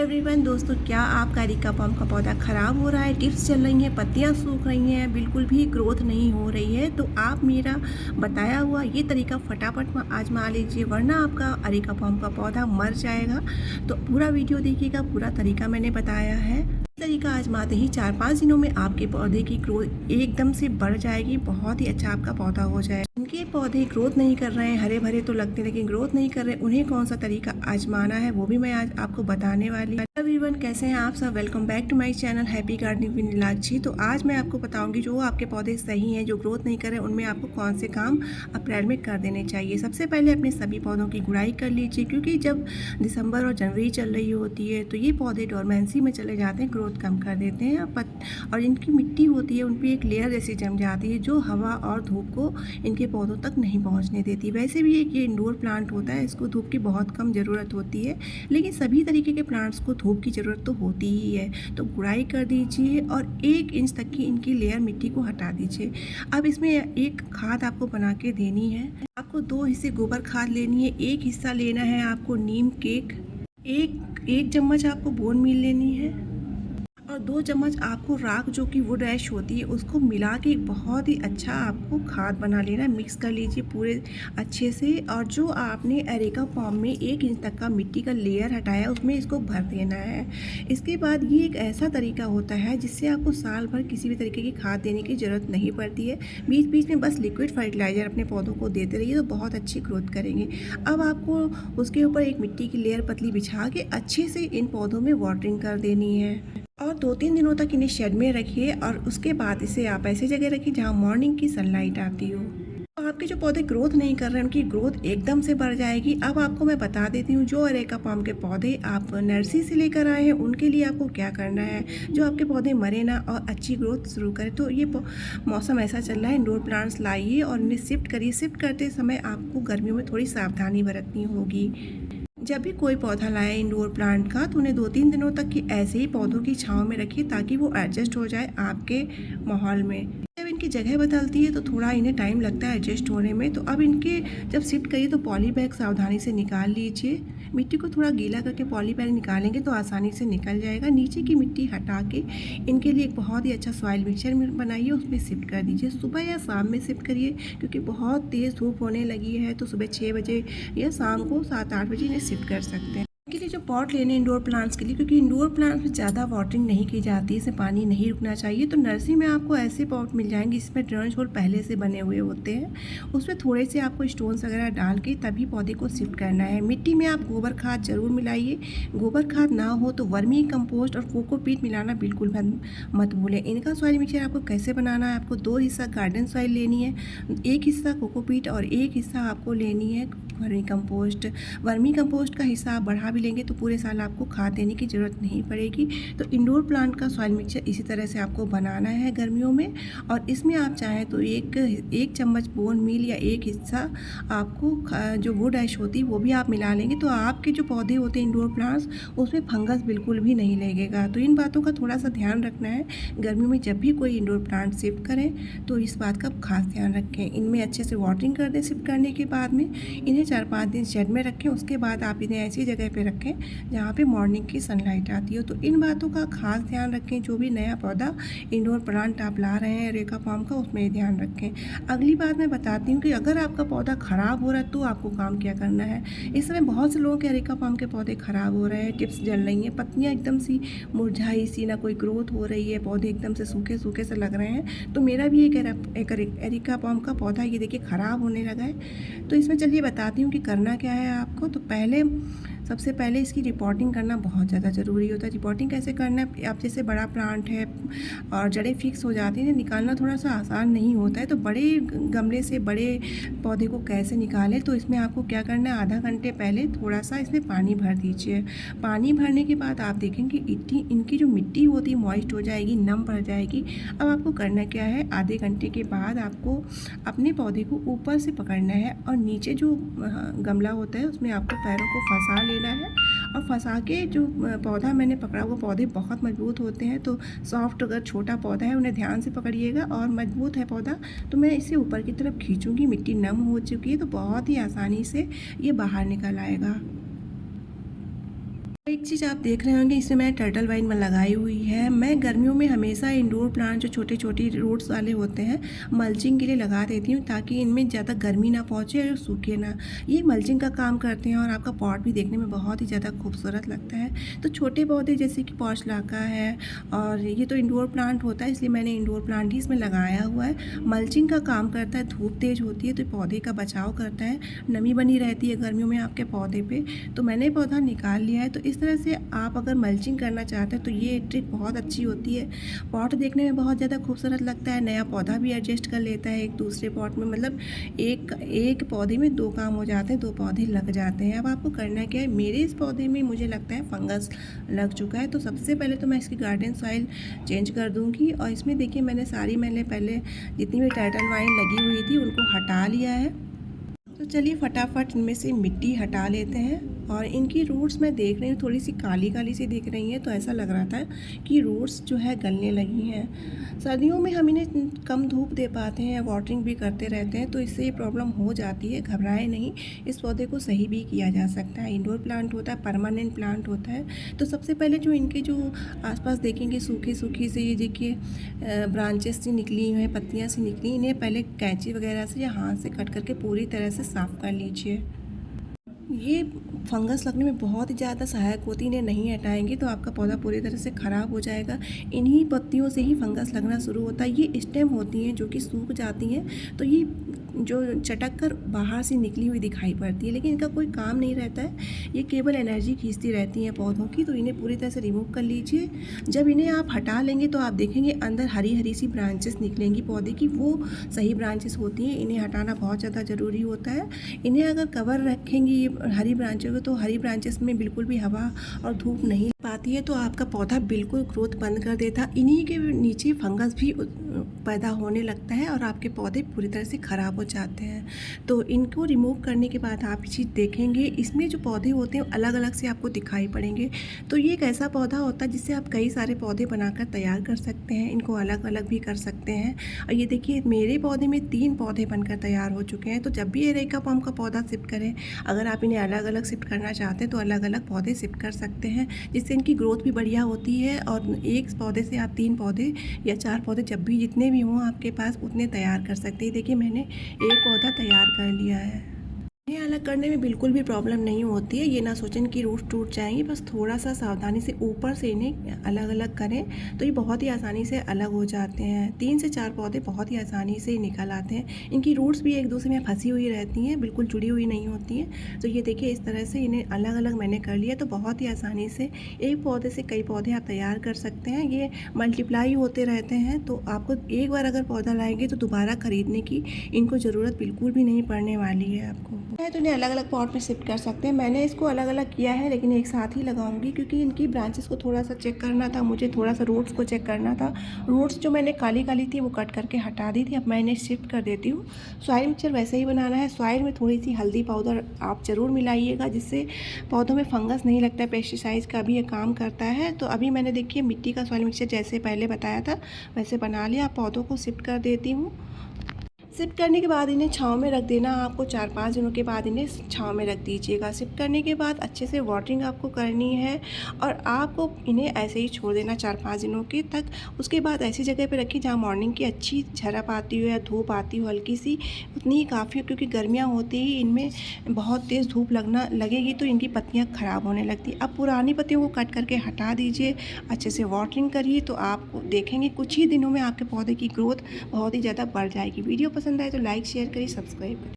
Everyone दोस्तों, क्या आपका एरिका पाम का पौधा ख़राब हो रहा है, टिप्स चल रही हैं, पत्तियां सूख रही हैं, बिल्कुल भी ग्रोथ नहीं हो रही है, तो आप मेरा बताया हुआ ये तरीका फटाफट आजमा लीजिए, वरना आपका एरिका पाम का पौधा मर जाएगा। तो पूरा वीडियो देखिएगा, पूरा तरीका मैंने बताया है। तरीका आजमाते ही 4-5 दिनों में आपके पौधे की ग्रोथ एकदम से बढ़ जाएगी, बहुत ही अच्छा आपका पौधा हो जाएगा। जिनके पौधे ग्रोथ नहीं कर रहे हैं, हरे भरे तो लगते हैं लेकिन ग्रोथ नहीं कर रहे, उन्हें कौन सा तरीका आजमाना है वो भी मैं आज आपको बताने वाली हूँ। एवरीवन, कैसे हैं आप सब? Welcome back to my channel happy gardening with Neelakshi. तो आज मैं आपको बताऊंगी जो आपके पौधे सही हैं, जो ग्रोथ नहीं कर रहे, उनमें आपको कौन से काम अप्रैल में कर देने चाहिए। सबसे पहले अपने सभी पौधों की गुड़ाई कर लीजिए, क्योंकि जब दिसंबर और जनवरी चल रही होती है तो ये पौधे डोरमेंसी में चले जाते हैं, ग्रोथ कम कर देते हैं। और इनकी मिट्टी होती है, उन पर एक लेयर जैसी जम जाती है जो हवा और धूप को इनके पौधों तक नहीं पहुंचने देती। वैसे भी एक ये इंडोर प्लांट होता है, इसको धूप की बहुत कम ज़रूरत होती है, लेकिन सभी तरीके के प्लांट्स को धूप की ज़रूरत तो होती ही है। तो गुड़ाई कर दीजिए और 1 इंच तक की इनकी लेयर मिट्टी को हटा दीजिए। अब इसमें एक खाद आपको बना के देनी है। आपको 2 हिस्से गोबर खाद लेनी है, 1 हिस्सा लेना है आपको नीम केक, एक चम्मच आपको बोन मील लेनी है और 2 चम्मच आपको राख जो कि वुड ऐश होती है उसको मिला के बहुत ही अच्छा आपको खाद बना लेना है। मिक्स कर लीजिए पूरे अच्छे से, और जो आपने एरेका पाम में 1 इंच तक का मिट्टी का लेयर हटाया उसमें इसको भर देना है। इसके बाद ये एक ऐसा तरीका होता है जिससे आपको साल भर किसी भी तरीके की खाद देने की ज़रूरत नहीं पड़ती है। बीच बीच में बस लिक्विड फर्टिलाइज़र अपने पौधों को देते रहिए तो बहुत अच्छी ग्रोथ करेंगे। अब आपको उसके ऊपर एक मिट्टी की लेयर पतली बिछा के अच्छे से इन पौधों में वाटरिंग कर देनी है और 2-3 दिनों तक इन्हें शेड में रखिए। और उसके बाद इसे आप ऐसी जगह रखिए जहाँ मॉर्निंग की सनलाइट आती हो। तो आपके जो पौधे ग्रोथ नहीं कर रहे हैं उनकी ग्रोथ एकदम से बढ़ जाएगी। अब आपको मैं बता देती हूँ, जो एरेका पाम के पौधे आप नर्सरी से लेकर आए हैं उनके लिए आपको क्या करना है, जो आपके पौधे मरे ना और अच्छी ग्रोथ शुरू करें। तो ये मौसम ऐसा चल रहा है, इंडोर प्लांट्स लाइए और इन्हें शिफ्ट करिए। शिफ्ट करते समय आपको गर्मियों में थोड़ी सावधानी बरतनी होगी। जब भी कोई पौधा लाए इंडोर प्लांट का तो उन्हें 2-3 दिनों तक की ऐसे ही पौधों की छांव में रखिए ताकि वो एडजस्ट हो जाए आपके माहौल में। जब इनकी जगह बदलती है तो थोड़ा इन्हें टाइम लगता है एडजस्ट होने में। तो अब इनके जब शिफ्ट करिए तो पॉली बैग सावधानी से निकाल लीजिए। मिट्टी को थोड़ा गीला करके पॉली बैग निकालेंगे तो आसानी से निकल जाएगा। नीचे की मिट्टी हटा के इनके लिए एक बहुत ही अच्छा सॉइल मिक्सचर बनाइए, उसमें शिफ्ट कर दीजिए। सुबह या शाम में शिफ्ट करिए, क्योंकि बहुत तेज़ धूप होने लगी है तो सुबह 6 बजे या शाम को 7-8 बजे इन्हें शिफ्ट कर सकते हैं। इनके लिए जो पॉट लेने इंडोर प्लांट्स के लिए, क्योंकि इंडोर प्लांट्स में ज़्यादा वाटरिंग नहीं की जाती है, इसमें पानी नहीं रुकना चाहिए, तो नर्सरी में आपको ऐसे पॉट मिल जाएंगे जिसमें ड्रेनेज होल पहले से बने हुए होते हैं। उसमें थोड़े से आपको स्टोन्स वगैरह डाल के तभी पौधे को शिफ्ट करना है। मिट्टी में आप गोबर खाद जरूर मिलाइए। गोबर खाद ना हो तो वर्मी कंपोस्ट और कोकोपीट मिलाना बिल्कुल मत भूलें। इनका सॉइल मिक्सचर आपको कैसे बनाना है, आपको 2 हिस्सा गार्डन सॉइल लेनी है, 1 हिस्सा कोकोपीट और 1 हिस्सा आपको लेनी है वर्मी कंपोस्ट। वर्मी कंपोस्ट का हिस्सा आप बढ़ा भी लेंगे तो पूरे साल आपको खाद देने की ज़रूरत नहीं पड़ेगी। तो इंडोर प्लांट का सॉइल मिक्सचर इसी तरह से आपको बनाना है गर्मियों में। और इसमें आप चाहें तो एक चम्मच बोन मील या 1 हिस्सा आपको जो वुड ऐश होती है वो भी आप मिला लेंगे तो आपके जो पौधे होते हैं इंडोर प्लांट्स उसमें फंगस बिल्कुल भी नहीं लगेगा। तो इन बातों का थोड़ा सा ध्यान रखना है गर्मियों में। जब भी कोई इंडोर प्लांट शिफ्ट करें तो इस बात का खास ध्यान रखें। इनमें अच्छे से वाटरिंग कर दें। शिफ्ट करने के बाद में इन्हें 4-5 दिन शेड में रखें। उसके बाद आप इन्हें ऐसी जगह पे रखें जहाँ पे मॉर्निंग की सनलाइट आती हो। तो इन बातों का खास ध्यान रखें। जो भी नया पौधा इंडोर प्लांट आप ला रहे हैं एरेका पाम का, उसमें ध्यान रखें। अगली बात मैं बताती हूँ कि अगर आपका पौधा ख़राब हो रहा है तो आपको काम क्या करना है। इस समय बहुत से लोगों के एरेका पाम के पौधे ख़राब हो रहे हैं, टिप्स जल रही हैं, पत्तियाँ एकदम सी मुरझाई सी, ना कोई ग्रोथ हो रही है, पौधे एकदम से सूखे सूखे से लग रहे हैं। तो मेरा भी एक एरेका पाम का पौधा ये देखिए ख़राब होने लगा है। तो इसमें चलिए बताती हूँ कि करना क्या है आपको। तो सबसे पहले इसकी रिपोर्टिंग करना बहुत ज़्यादा ज़रूरी होता है। रिपोर्टिंग कैसे करना है, आप जैसे बड़ा प्लांट है और जड़ें फिक्स हो जाती हैं, निकालना थोड़ा सा आसान नहीं होता है। तो बड़े गमले से बड़े पौधे को कैसे निकालें, तो इसमें आपको क्या करना है, आधा घंटे पहले थोड़ा सा इसमें पानी भर दीजिए। पानी भरने के बाद आप देखेंगे इनकी जो मिट्टी होती है मॉइस्ट हो जाएगी, नम पड़ जाएगी। अब आपको करना क्या है, आधे घंटे के बाद आपको अपने पौधे को ऊपर से पकड़ना है और नीचे जो गमला होता है उसमें आपको पैरों को फंसा लेना है। और फंसा के जो पौधा मैंने पकड़ा, वो पौधे बहुत मजबूत होते हैं, तो सॉफ्ट अगर छोटा पौधा है उन्हें ध्यान से पकड़िएगा। और मजबूत है पौधा तो मैं इसे ऊपर की तरफ खींचूंगी। मिट्टी नम हो चुकी है तो बहुत ही आसानी से ये बाहर निकल आएगा। एक चीज़ आप देख रहे होंगे, इसमें मैंने टर्टल वाइन में लगाई हुई है। मैं गर्मियों में हमेशा इंडोर प्लांट जो छोटे छोटे रूट्स वाले होते हैं मल्चिंग के लिए लगा देती हूँ, ताकि इनमें ज़्यादा गर्मी ना पहुँचे और सूखे ना। ये मल्चिंग का काम करते हैं और आपका पॉट भी देखने में बहुत ही ज़्यादा खूबसूरत लगता है। तो छोटे पौधे जैसे कि पॉर्चलाका है, और ये तो इंडोर प्लांट होता है, इसलिए मैंने इंडोर प्लांट ही इसमें लगाया हुआ है। मल्चिंग का काम करता है, धूप तेज़ होती है तो पौधे का बचाव करता है, नमी बनी रहती है गर्मियों में आपके पौधे पे। तो मैंने पौधा निकाल लिया है। तो इस तरह से आप अगर मल्चिंग करना चाहते हैं तो ये ट्रिक बहुत अच्छी होती है। पॉट देखने में बहुत ज़्यादा खूबसूरत लगता है, नया पौधा भी एडजस्ट कर लेता है एक दूसरे पॉट में, मतलब एक पौधे में दो काम हो जाते हैं, दो पौधे लग जाते हैं। अब आपको करना क्या है, मेरे इस पौधे में मुझे लगता है फंगस लग चुका है। तो सबसे पहले तो मैं इसकी गार्डन सॉइल चेंज कर दूँगी, और इसमें देखिए मैंने पहले जितनी भी टर्टल वाइन लगी हुई थी उनको हटा लिया है। तो चलिए फटाफट इनमें से मिट्टी हटा लेते हैं। और इनकी रूट्स मैं देख रही हूँ थोड़ी सी काली काली सी दिख रही हैं, तो ऐसा लग रहा था कि रूट्स जो है गलने लगी हैं। सर्दियों में हम इन्हें कम धूप दे पाते हैं, वाटरिंग भी करते रहते हैं, तो इससे ये प्रॉब्लम हो जाती है। घबराए नहीं, इस पौधे को सही भी किया जा सकता है। इंडोर प्लांट होता है, परमानेंट प्लांट होता है। तो सबसे पहले जो इनके जो आसपास देखेंगे सूखी सूखी से, ये देखिए ब्रांचेस सी निकली हुई हैं, पत्तियाँ सी निकली, इन्हें पहले कैंची वगैरह से या हाथ से कट करके पूरी तरह से साफ़ कर लीजिए। ये फंगस लगने में बहुत ही ज़्यादा सहायक होती है, इन्हें नहीं हटाएंगे तो आपका पौधा पूरी तरह से ख़राब हो जाएगा। इन्हीं पत्तियों से ही फंगस लगना शुरू होता है। ये स्टेम होती हैं जो कि सूख जाती हैं, तो ये जो चटक कर बाहर से निकली हुई दिखाई पड़ती है, लेकिन इनका कोई काम नहीं रहता है। ये केवल एनर्जी खींचती रहती हैं पौधों की। तो इन्हें पूरी तरह से रिमूव कर लीजिए। जब इन्हें आप हटा लेंगे तो आप देखेंगे अंदर हरी हरी सी ब्रांचेस निकलेंगी पौधे की, वो सही ब्रांचेस होती हैं। इन्हें हटाना बहुत ज़्यादा ज़रूरी होता है। इन्हें अगर कवर रखेंगी हरी ब्रांचों को, तो हरी ब्रांचेस में बिल्कुल भी हवा और धूप नहीं पाती है, तो आपका पौधा बिल्कुल ग्रोथ बंद कर देता। इन्हीं के नीचे फंगस भी पैदा होने लगता है और आपके पौधे पूरी तरह से ख़राब हो जाते हैं। तो इनको रिमूव करने के बाद आप चीज़ देखेंगे, इसमें जो पौधे होते हैं अलग अलग से आपको दिखाई पड़ेंगे। तो ये एक ऐसा पौधा होता है जिससे आप कई सारे पौधे बनाकर तैयार कर सकते हैं, इनको अलग अलग भी कर सकते हैं। और ये देखिए मेरे पौधे में 3 पौधे बनकर तैयार हो चुके हैं। तो जब भी एरेका पाम का पौधा शिफ्ट करें, अगर आप इन्हें अलग अलग शिफ्ट करना चाहते हैं तो अलग अलग पौधे शिफ्ट कर सकते हैं, जिससे इनकी ग्रोथ भी बढ़िया होती है। और एक पौधे से आप 3 पौधे या 4 पौधे, जब भी जितने भी हों आपके पास, उतने तैयार कर सकते हैं। देखिए मैंने एक पौधा तैयार कर लिया है। इन्हें अलग करने में बिल्कुल भी प्रॉब्लम नहीं होती है। ये ना सोचें कि रूट टूट जाएंगी, बस थोड़ा सा सावधानी से ऊपर से इन्हें अलग अलग करें तो ये बहुत ही आसानी से अलग हो जाते हैं। 3 से 4 पौधे बहुत ही आसानी से निकल आते हैं। इनकी रूट्स भी एक दूसरे में फंसी हुई रहती हैं, बिल्कुल जुड़ी हुई नहीं होती हैं। तो ये देखिए इस तरह से इन्हें अलग अलग मैंने कर लिया। तो बहुत ही आसानी से एक पौधे से कई पौधे आप तैयार कर सकते हैं। ये मल्टीप्लाई होते रहते हैं, तो आपको एक बार अगर पौधा लाएंगे तो दोबारा ख़रीदने की इनको ज़रूरत बिल्कुल भी नहीं पड़ने वाली है आपको। तो इन्हें अलग अलग पॉट में शिफ्ट कर सकते हैं। मैंने इसको अलग अलग किया है, लेकिन एक साथ ही लगाऊंगी क्योंकि इनकी ब्रांचेस को थोड़ा सा चेक करना था, मुझे थोड़ा सा रूट्स को चेक करना था। रूट्स जो मैंने काली काली थी वो कट करके हटा दी थी। अब मैं इन्हें शिफ्ट कर देती हूँ। सॉइल मिक्सचर वैसे ही बनाना है। सॉइल में थोड़ी सी हल्दी पाउडर आप ज़रूर मिलाइएगा, जिससे पौधों में फंगस नहीं लगता है। पेस्टिसाइड्स का भी ये काम करता है। तो अभी मैंने देखिए मिट्टी का सॉइल मिक्सचर जैसे पहले बताया था वैसे बना लिया। पौधों को शिफ्ट कर देती हूँ। शिफ्ट करने के बाद इन्हें छांव में रख देना। आपको 4-5 दिनों के बाद इन्हें छांव में रख दीजिएगा। शिफ्ट करने के बाद अच्छे से वाटरिंग आपको करनी है और आपको इन्हें ऐसे ही छोड़ देना 4-5 दिनों के तक। उसके बाद ऐसी जगह पे रखिए जहाँ मॉर्निंग की अच्छी झड़प आती हो या धूप आती हो हल्की सी, उतनी ही काफ़ी हो, क्योंकि गर्मियाँ होती ही इनमें बहुत तेज़ धूप लगेगी तो इनकी पत्तियाँ ख़राब होने लगती। अब पुरानी पत्तियों को कट करके हटा दीजिए, अच्छे से वाटरिंग करिए, तो आप देखेंगे कुछ ही दिनों में आपके पौधे की ग्रोथ बहुत ही ज़्यादा बढ़ जाएगी। वीडियो पसंद आए तो लाइक शेयर करिए, सब्सक्राइब करिए।